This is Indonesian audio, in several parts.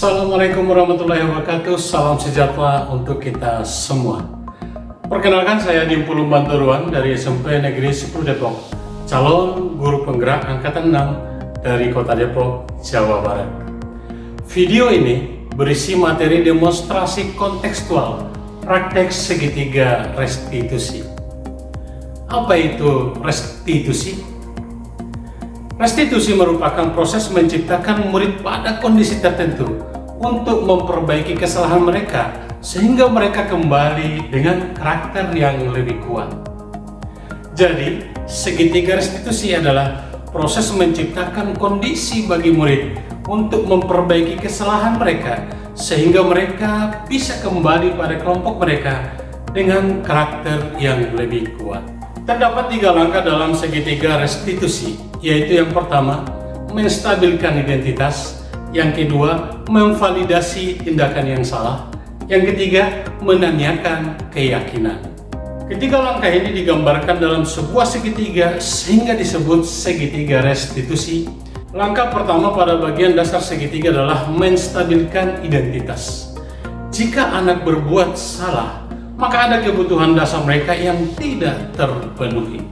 Assalamualaikum warahmatullahi wabarakatuh. Salam sejahtera untuk kita semua. Perkenalkan, saya Dimpulu Banturuan dari SMP Negeri 10 Depok, calon guru penggerak angkatan 6 dari Kota Depok, Jawa Barat. Video ini berisi materi demonstrasi kontekstual praktek segitiga restitusi. Apa itu restitusi? Restitusi merupakan proses menciptakan murid pada kondisi tertentu untuk memperbaiki kesalahan mereka sehingga mereka kembali dengan karakter yang lebih kuat. Jadi, segitiga restitusi adalah proses menciptakan kondisi bagi murid untuk memperbaiki kesalahan mereka sehingga mereka bisa kembali pada kelompok mereka dengan karakter yang lebih kuat. Terdapat 3 langkah dalam segitiga restitusi, yaitu yang pertama, menstabilkan identitas, yang kedua, memvalidasi tindakan yang salah, yang ketiga, menanyakan keyakinan. Ketiga langkah ini digambarkan dalam sebuah segitiga sehingga disebut segitiga restitusi. Langkah pertama pada bagian dasar segitiga adalah menstabilkan identitas. Jika anak berbuat salah, maka ada kebutuhan dasar mereka yang tidak terpenuhi.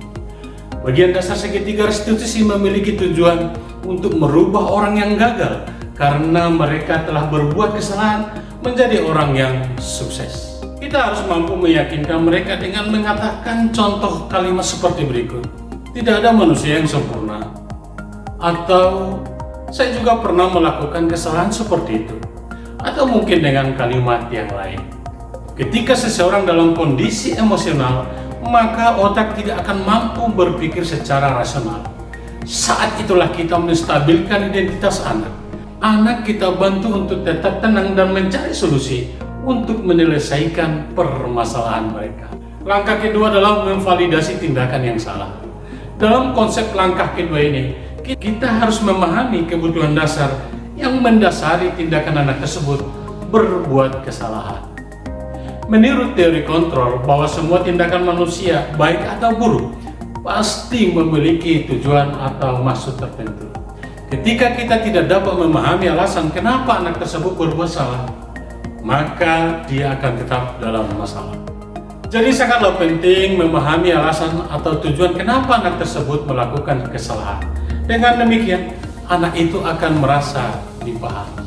Bagian dasar segitiga restitusi memiliki tujuan untuk merubah orang yang gagal karena mereka telah berbuat kesalahan menjadi orang yang sukses. Kita harus mampu meyakinkan mereka dengan mengatakan contoh kalimat seperti berikut. Tidak ada manusia yang sempurna. Atau, saya juga pernah melakukan kesalahan seperti itu. Atau mungkin dengan kalimat yang lain. Ketika seseorang dalam kondisi emosional, maka otak tidak akan mampu berpikir secara rasional. Saat itulah kita menstabilkan identitas anak. Anak kita bantu untuk tetap tenang dan mencari solusi untuk menyelesaikan permasalahan mereka. Langkah kedua adalah memvalidasi tindakan yang salah. Dalam konsep langkah kedua ini, kita harus memahami kebutuhan dasar yang mendasari tindakan anak tersebut berbuat kesalahan. Menurut teori kontrol, bahwa semua tindakan manusia, baik atau buruk, pasti memiliki tujuan atau maksud tertentu. Ketika kita tidak dapat memahami alasan kenapa anak tersebut berbuat salah, maka dia akan tetap dalam masalah. Jadi sangatlah penting memahami alasan atau tujuan kenapa anak tersebut melakukan kesalahan. Dengan demikian, anak itu akan merasa dipahami.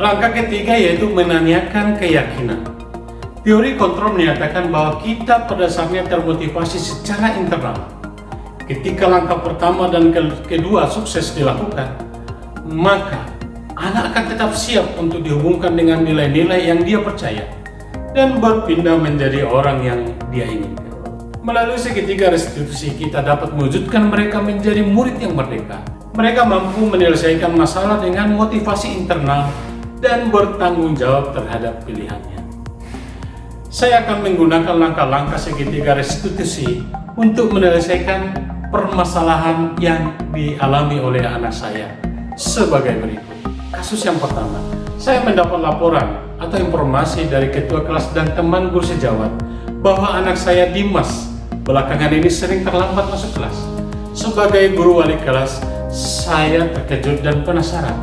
Langkah ketiga yaitu menanyakan keyakinan. Teori kontrol menyatakan bahwa kita pada dasarnya termotivasi secara internal. Ketika langkah pertama dan kedua sukses dilakukan, maka anak akan tetap siap untuk dihubungkan dengan nilai-nilai yang dia percaya dan berpindah menjadi orang yang dia inginkan. Melalui segitiga restitusi, kita dapat mewujudkan mereka menjadi murid yang merdeka. Mereka mampu menyelesaikan masalah dengan motivasi internal dan bertanggung jawab terhadap pilihannya. Saya akan menggunakan langkah-langkah segitiga restitusi untuk menyelesaikan permasalahan yang dialami oleh anak saya sebagai berikut. Kasus yang pertama, saya mendapat laporan atau informasi dari ketua kelas dan teman guru sejawat bahwa anak saya Dimas belakangan ini sering terlambat masuk kelas. Sebagai guru wali kelas, saya terkejut dan penasaran.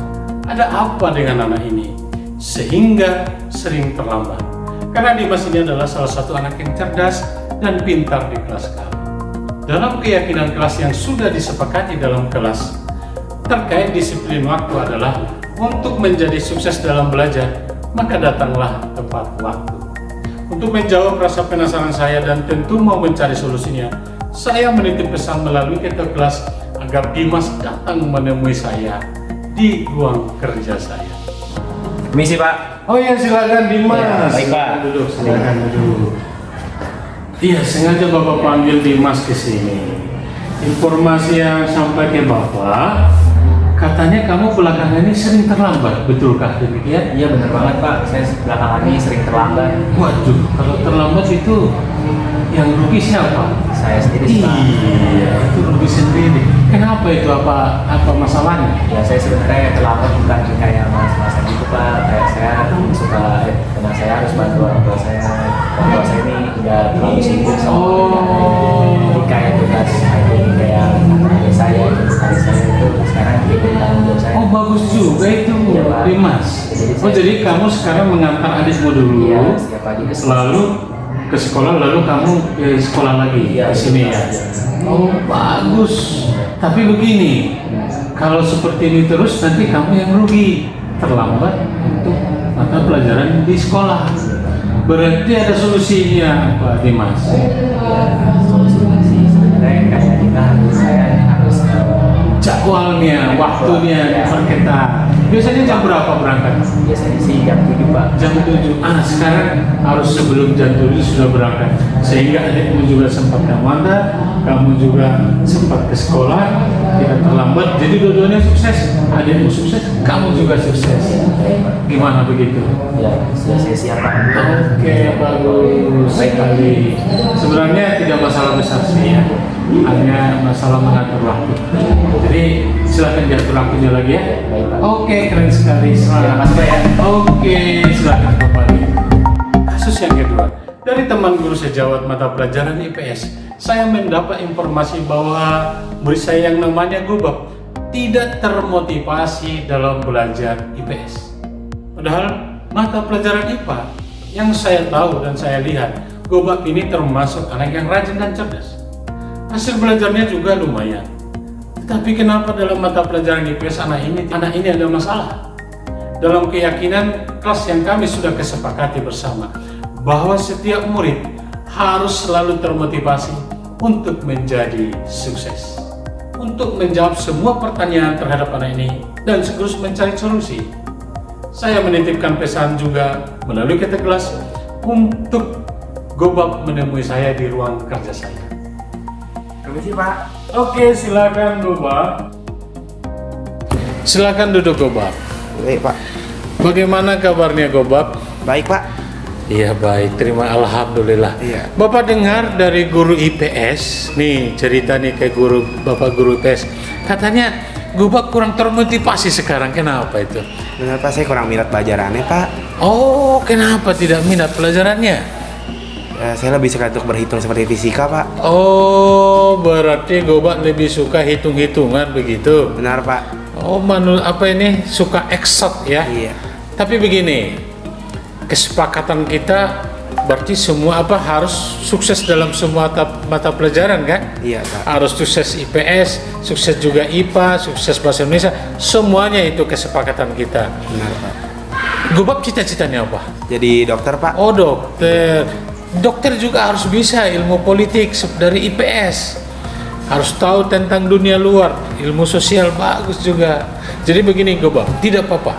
Ada apa dengan anak ini sehingga sering terlambat? Karena Dimas ini adalah salah satu anak yang cerdas dan pintar di kelas kami. Dalam keyakinan kelas yang sudah disepakati dalam kelas, terkait disiplin waktu adalah untuk menjadi sukses dalam belajar, maka datanglah tepat waktu. Untuk menjawab rasa penasaran saya dan tentu mau mencari solusinya, saya menitip pesan melalui ketua kelas agar Dimas datang menemui saya di ruang kerja saya. Misi Pak. Oh ya, silakan Dimas. Ya, baik Pak. Duduk, silakan duduk. Iya, sengaja Bapak panggil Dimas ke sini. Informasi yang sampai ke Bapak, katanya kamu belakangan ini sering terlambat, betulkah demikian? Iya benar banget Pak, saya belakangan ini sering terlambat. Waduh, kalau terlambat itu yang rugi siapa? Saya sendiri Pak. Iya, itu rugi sendiri. Kenapa itu? Apa masalahnya? Ya saya sebenarnya terlambat bukan kayak mas-mas gitu Pak. Kayak saya suka, karena saya harus bantu orang tua saya. Orang tua saya ini udah terlalu sibuk sama pekerjaan. Jadi kayak tugas kayak adik saya itu sekarang ikut tanggung jawab saya. Oh bagus juga itu, Iya, Pak. Dimas. Jadi Oh, jadi kamu sekarang mengantar adikmu dulu, Iya, setiap pagi ke lalu ke sekolah, lalu kamu sekolah lagi Iya, di sini ya? Oh, bagus. Tapi begini, kalau seperti ini terus nanti kamu yang rugi, terlambat untuk mata pelajaran di sekolah. Berarti ada solusinya, Pak Dimas. solusinya sih sebenarnya kayak kita harus Jadwalnya, waktunya diperketat. Biasanya jam berapa berangkat? biasanya sih jam 7 Pak. Jam 7. Sekarang harus sebelum jam 7 sudah berangkat. Sehingga adikmu juga sempat ke Manda, kamu juga sempat ke sekolah, tidak terlambat. Jadi dua-duanya sukses. Adikmu sukses, kamu juga sukses. Gimana begitu? Ya, sudah saya siap Pak. Oke, bagus sekali. Sebenarnya tidak masalah besar sih ya, hanya masalah mengatur waktu. Jadi silakan diatur waktunya lagi ya. Baik, Pak. Oke, keren sekali. Terima kasih, Pak, ya. Oke, silakan kembali. Kasus yang kedua, dari teman guru sejawat mata pelajaran IPS, saya mendapat informasi bahwa murid saya yang namanya Gobab tidak termotivasi dalam belajar IPS. Padahal mata pelajaran IPA yang saya tahu dan saya lihat, Gobab ini termasuk anak yang rajin dan cerdas. Hasil belajarnya juga lumayan. Tapi kenapa dalam mata pelajaran IPS anak ini ada masalah? Dalam keyakinan kelas yang kami sudah kesepakati bersama, bahwa setiap murid harus selalu termotivasi untuk menjadi sukses, untuk menjawab semua pertanyaan terhadap anak ini dan sekaligus mencari solusi. Saya menitipkan pesan juga melalui kata kelas untuk Gobab menemui saya di ruang kerja saya. Permisi Pak. Oke, silakan Gobab. Silakan duduk Gobab. Baik Pak. Bagaimana kabarnya Gobab? Baik Pak. Iya baik, terima alhamdulillah. Iya. Bapak dengar dari guru IPS, nih cerita nih ke Bapak guru IPS, katanya Gobab kurang termotivasi sekarang, kenapa itu? Benar Pak, saya kurang minat pelajarannya Pak. Oh, kenapa tidak minat pelajarannya? Saya lebih suka untuk berhitung seperti fisika Pak. Oh, berarti Gobab lebih suka hitung-hitungan begitu? Benar Pak. Oh, suka eksak ya? Iya. Tapi begini, kesepakatan kita berarti semua harus sukses dalam semua mata pelajaran kan? Iya Pak. Harus sukses IPS, sukses juga IPA, sukses bahasa Indonesia, semuanya itu kesepakatan kita. Benar Pak. Gobab cita-citanya apa? Jadi dokter Pak. Oh, dokter. Dokter juga harus bisa ilmu politik dari IPS. Harus tahu tentang dunia luar, ilmu sosial bagus juga. Jadi begini Gobab, tidak apa-apa.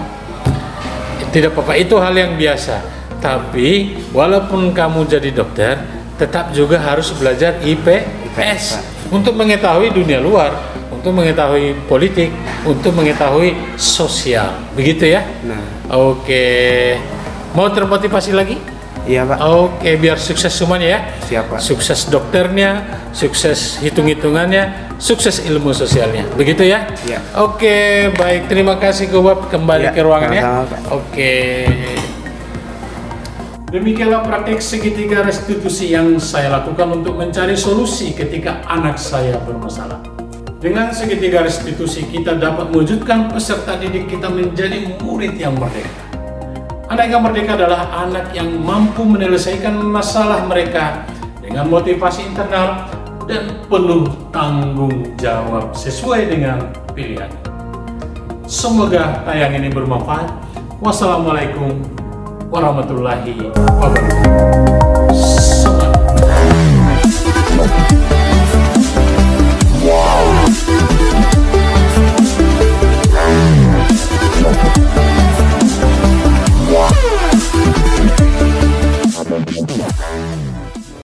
Tidak apa-apa, itu hal yang biasa. Tapi walaupun kamu jadi dokter, tetap juga harus belajar IPS untuk mengetahui dunia luar, untuk mengetahui politik, untuk mengetahui sosial. Begitu ya? Nah. Oke. Mau termotivasi lagi? Iya Pak. Oke, biar sukses semuanya ya. Siap Pak. Sukses dokternya, sukses hitung-hitungannya, sukses ilmu sosialnya. Begitu ya? Iya. Oke, baik. Terima kasih Gobab. Kembali Iya, ke ruangan ya. sama-sama, Pak. Oke. Demikianlah praktik segitiga restitusi yang saya lakukan untuk mencari solusi ketika anak saya bermasalah. Dengan segitiga restitusi kita dapat mewujudkan peserta didik kita menjadi murid yang merdeka. Anak yang merdeka adalah anak yang mampu menyelesaikan masalah mereka dengan motivasi internal dan penuh tanggung jawab sesuai dengan pilihan. Semoga tayang ini bermanfaat. Wassalamualaikum warahmatullahi wabarakatuh.